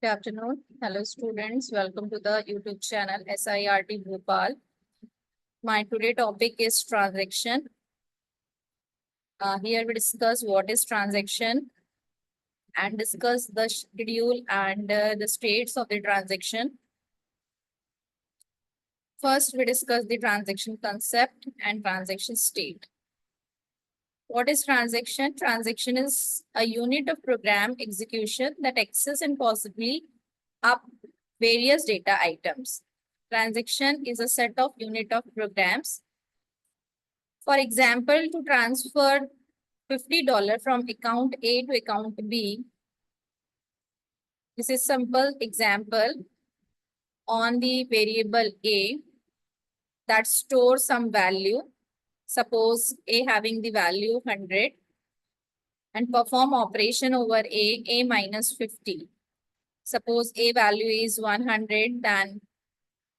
Good afternoon. Hello, students. Welcome to the YouTube channel SIRT Bhopal. My today topic is transaction. Here we discuss what is transaction and discuss the schedule and the states of the transaction. First, we discuss the transaction concept and transaction state. What is transaction? Transaction is a unit of program execution that access and possibly up various data items. Transaction is a set of unit of programs. For example, to transfer $50 from account A to account B, this is simple example on the variable A that stores some value. Suppose A having the value 100 and perform operation over A minus 50. Suppose A value is 100, then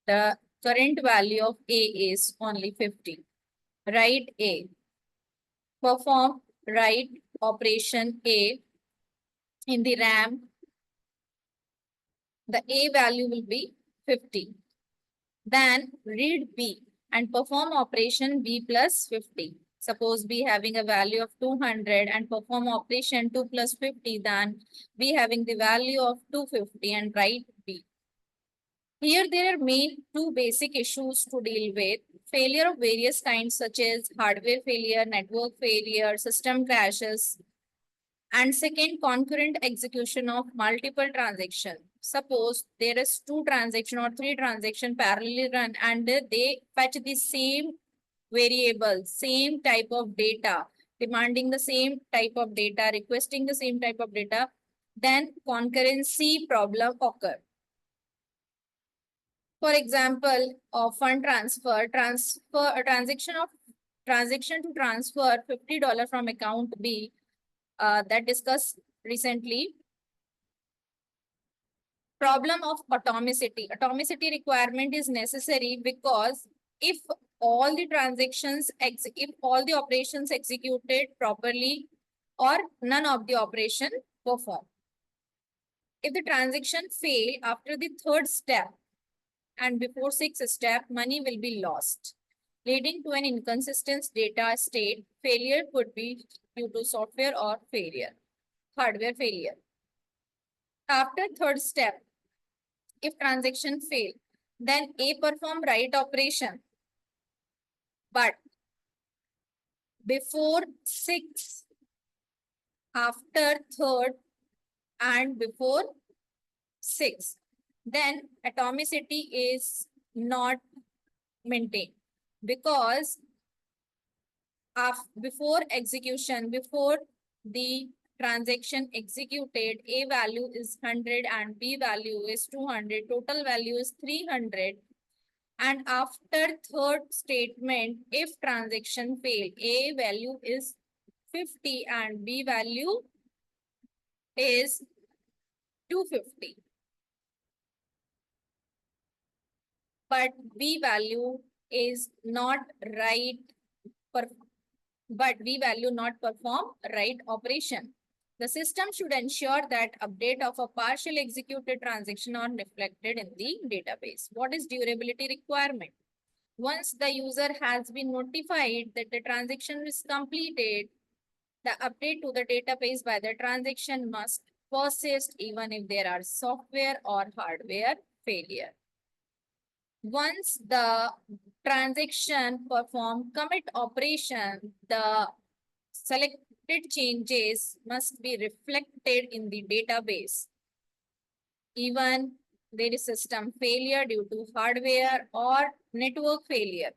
the current value of A is only 50. Write A. Perform write operation A in the RAM. The A value will be 50. Then read B and perform operation B plus 50. Suppose B having a value of 200 and perform operation 2 plus 50, then B having the value of 250 and write B. Here there are main two basic issues to deal with. Failure of various kinds such as hardware failure, network failure, system crashes, and second, concurrent execution of multiple transactions. Suppose there is 2 transactions or 3 transactions parallelly run and they fetch the same variable, same type of data, demanding the same type of data, requesting the same type of data, then concurrency problem occur. For example, of fund transfer, a transaction to transfer $50 from account B that discussed recently. Problem of atomicity. Atomicity requirement is necessary because if all the operations executed properly or none of the operation perform. If the transaction fail after the third step and before sixth step, money will be lost, leading to an inconsistent data state. Failure could be due to software or failure, hardware failure. After third step, if transaction fail, then A perform write operation, but before 6, after third, and before 6, then atomicity is not maintained because before execution, before the transaction executed, A value is 100 and B value is 200, total value is 300. And after third statement, if transaction fail, A value is 50 and B value is 250. But B value is not right, but B value not perform right operation. The system should ensure that update of a partially executed transaction are reflected in the database. What is durability requirement? Once the user has been notified that the transaction is completed, the update to the database by the transaction must persist even if there are software or hardware failure. Once the transaction perform commit operation, the selected changes must be reflected in the database. Even there is system failure due to hardware or network failure.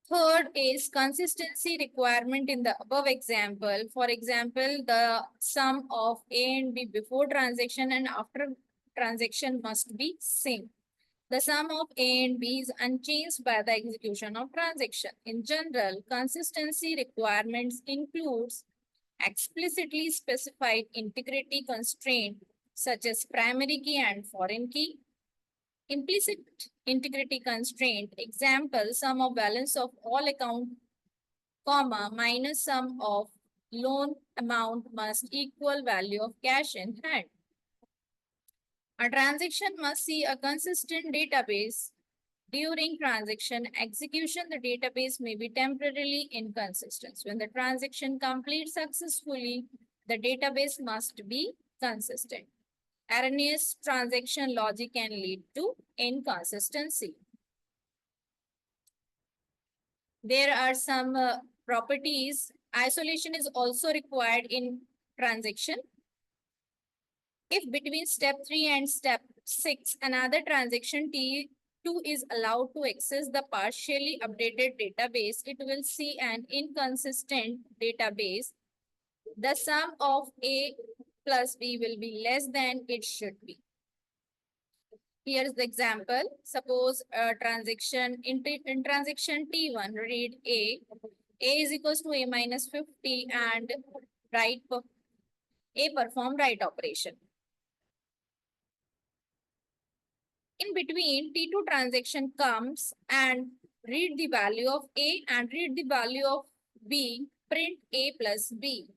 Third is consistency requirement in the above example. For example, the sum of A and B before transaction and after transaction must be same. The sum of A and B is unchanged by the execution of transaction. In general, consistency requirements includes explicitly specified integrity constraint such as primary key and foreign key. Implicit integrity constraint, example, sum of balance of all account, comma, minus sum of loan amount must equal value of cash in hand. A transaction must see a consistent database. During transaction execution, the database may be temporarily inconsistent. When the transaction completes successfully, the database must be consistent. Erroneous transaction logic can lead to inconsistency. There are some properties. Isolation is also required in transaction. If between step 3 and step 6, another transaction T2 is allowed to access the partially updated database, it will see an inconsistent database. The sum of A plus B will be less than it should be. Here is the example. Suppose a transaction in transaction T1, read A. A is equals to A minus 50 and A perform write operation. In between, T2 transaction comes and read the value of A and read the value of B, print A plus B.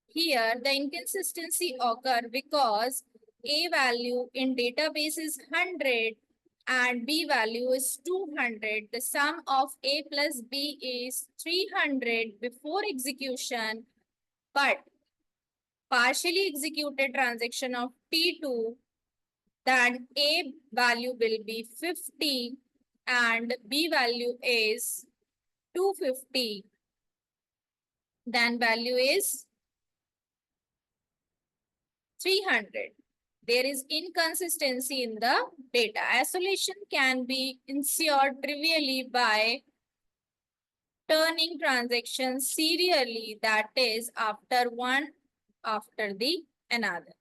Here, the inconsistency occur because A value in database is 100 and B value is 200. The sum of A plus B is 300 before execution, but partially executed transaction of T2, then A value will be 50 and B value is 250. Then value is 300. There is inconsistency in the data. Isolation can be ensured trivially by turning transactions serially, that is, after one after the another.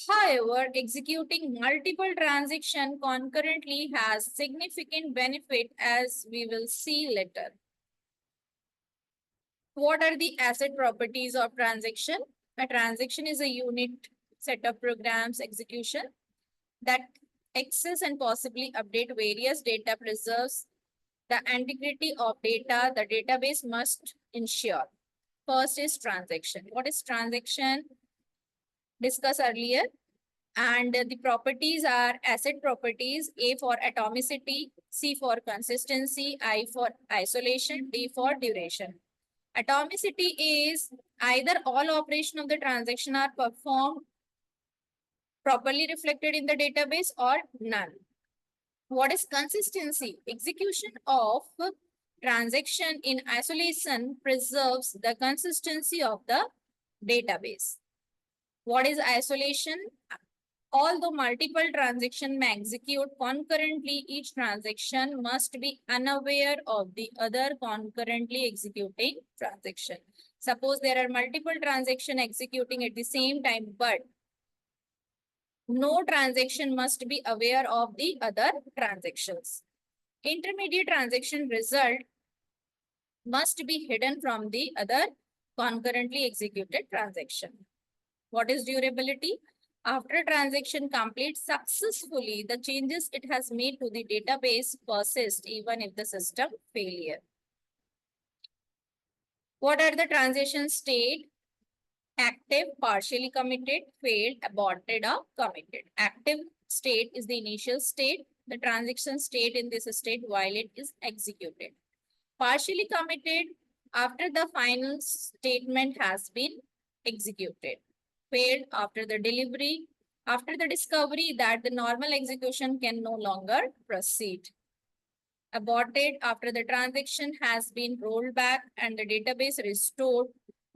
However, executing multiple transactions concurrently has significant benefit, as we will see later. What are the asset properties of transaction? A transaction is a unit set of programs execution that access and possibly update various data, preserves the integrity of data the database must ensure. First is transaction. What is transaction? Discussed earlier. And the properties are asset properties: A for atomicity, C for consistency, I for isolation, D for duration. Atomicity is either all operation of the transaction are performed properly reflected in the database or none. What is consistency? Execution of transaction in isolation preserves the consistency of the database. What is isolation? Although multiple transactions may execute concurrently, each transaction must be unaware of the other concurrently executing transaction. Suppose there are multiple transactions executing at the same time, but no transaction must be aware of the other transactions. Intermediate transaction result must be hidden from the other concurrently executed transaction. What is durability? After a transaction completes successfully, the changes it has made to the database persist even if the system failure. What are the transaction state? Active, partially committed, failed, aborted, or committed. Active state is the initial state, the transaction state in this state while it is executed. Partially committed after the final statement has been executed. Failed after the delivery, after the discovery that the normal execution can no longer proceed. Aborted after the transaction has been rolled back and the database restored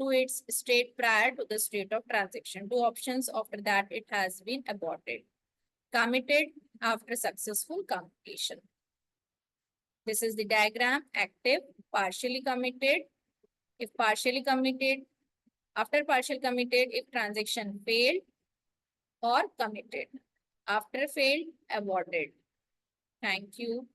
to its state prior to the state of transaction. Two options after that it has been aborted. Committed after successful completion. This is the diagram. Active, partially committed. If partially committed, after partial committed, if transaction failed, or committed. After failed, aborted. Thank you.